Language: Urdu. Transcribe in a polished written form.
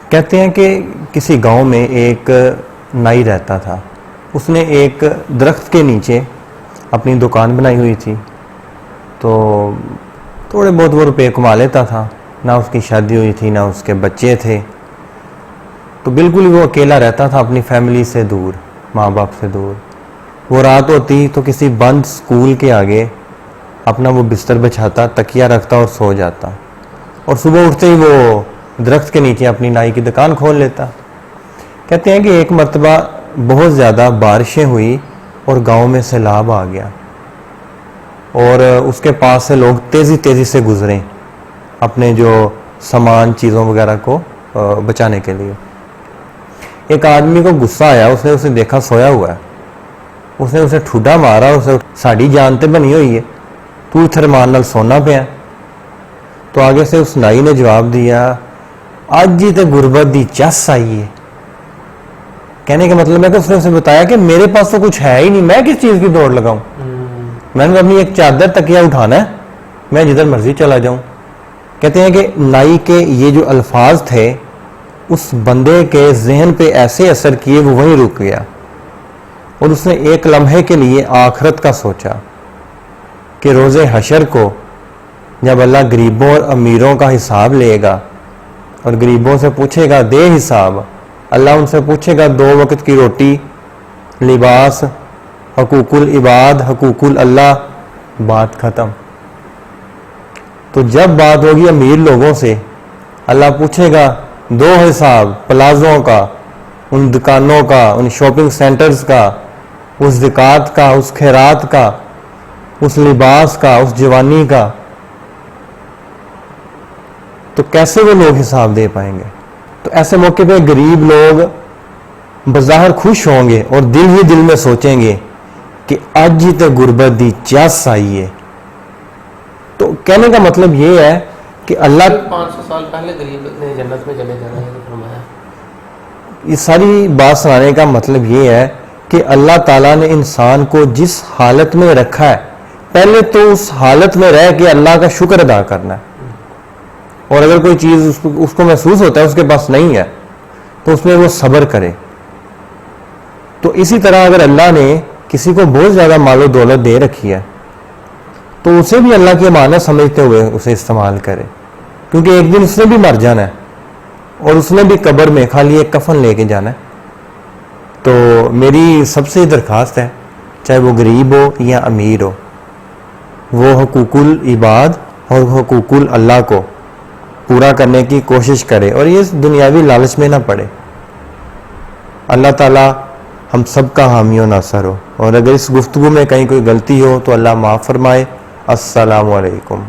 کہتے ہیں کہ کسی گاؤں میں ایک نائی رہتا تھا. اس نے ایک درخت کے نیچے اپنی دکان بنائی ہوئی تھی. تو تھوڑے بہت وہ روپے کما لیتا تھا. نہ اس کی شادی ہوئی تھی، نہ اس کے بچے تھے. تو بالکل ہی وہ اکیلا رہتا تھا، اپنی فیملی سے دور، ماں باپ سے دور. وہ رات ہوتی تو کسی بند سکول کے آگے اپنا وہ بستر بچھاتا، تکیہ رکھتا اور سو جاتا. اور صبح اٹھتے ہی وہ درخت کے نیچے اپنی نائی کی دکان کھول لیتا. کہتے ہیں کہ ایک مرتبہ بہت زیادہ بارشیں ہوئی اور گاؤں میں سیلاب آ گیا، اور اس کے پاس سے لوگ تیزی تیزی سے گزرے اپنے جو سامان چیزوں وغیرہ کو بچانے کے لیے. ایک آدمی کو غصہ آیا، اس نے اسے دیکھا سویا ہوا ہے. اس نے اسے ٹھوڈا مارا، اسے ساڑی جان تے بنی ہوئی ہے، تو اتھر مان نال سونا پیا. تو آگے سے اس نائی نے جواب دیا، اج ہی تے غربت دی چس آئی ہے. کہنے کا مطلب ہے کہ اس نے اسے بتایا کہ میرے پاس تو کچھ ہے ہی نہیں، میں کس چیز کی دوڑ لگاؤں. میں نے اپنی ایک چادر تکیہ اٹھانا ہے، میں جدھر مرضی چلا جاؤں. کہتے ہیں کہ نائی کے یہ جو الفاظ تھے اس بندے کے ذہن پہ ایسے اثر کیے، وہ وہیں رک گیا. اور اس نے ایک لمحے کے لیے آخرت کا سوچا کہ روز حشر کو جب اللہ غریبوں اور امیروں کا حساب لے گا اور غریبوں سے پوچھے گا دے حساب، اللہ ان سے پوچھے گا 2 وقت کی روٹی، لباس، حقوق العباد، حقوق اللہ، بات ختم. تو جب بات ہوگی امیر لوگوں سے، اللہ پوچھے گا 2 حساب، پلازوں کا، ان دکانوں کا، ان شاپنگ سینٹرز کا، اس زکوٰۃ کا، اس خیرات کا، اس لباس کا، اس جوانی کا. تو کیسے وہ لوگ حساب دے پائیں گے؟ تو ایسے موقع پہ غریب لوگ بظاہر خوش ہوں گے اور دل ہی دل میں سوچیں گے کہ اج ہی تو غربت دی چس آئی ہے. تو کہنے کا مطلب یہ ہے کہ اللہ 500 سال پہلے غریب نے جنت میں چلے جانا ہے فرمایا. یہ ساری بات سنانے کا مطلب یہ ہے کہ اللہ تعالیٰ نے انسان کو جس حالت میں رکھا ہے، پہلے تو اس حالت میں رہ کے اللہ کا شکر ادا کرنا ہے. اور اگر کوئی چیز اس کو محسوس ہوتا ہے اس کے پاس نہیں ہے تو اس میں وہ صبر کرے. تو اسی طرح اگر اللہ نے کسی کو بہت زیادہ مال و دولت دے رکھی ہے تو اسے بھی اللہ کی امانت سمجھتے ہوئے اسے استعمال کرے، کیونکہ ایک دن اس نے بھی مر جانا ہے اور اس نے بھی قبر میں خالی ایک کفن لے کے جانا ہے. تو میری سب سے درخواست ہے، چاہے وہ غریب ہو یا امیر ہو، وہ حقوق العباد اور حقوق اللہ کو پورا کرنے کی کوشش کرے اور یہ دنیاوی لالچ میں نہ پڑے. اللہ تعالیٰ ہم سب کا حامی و ناصر ہو، اور اگر اس گفتگو میں کہیں کوئی غلطی ہو تو اللہ معاف فرمائے. السلام علیکم.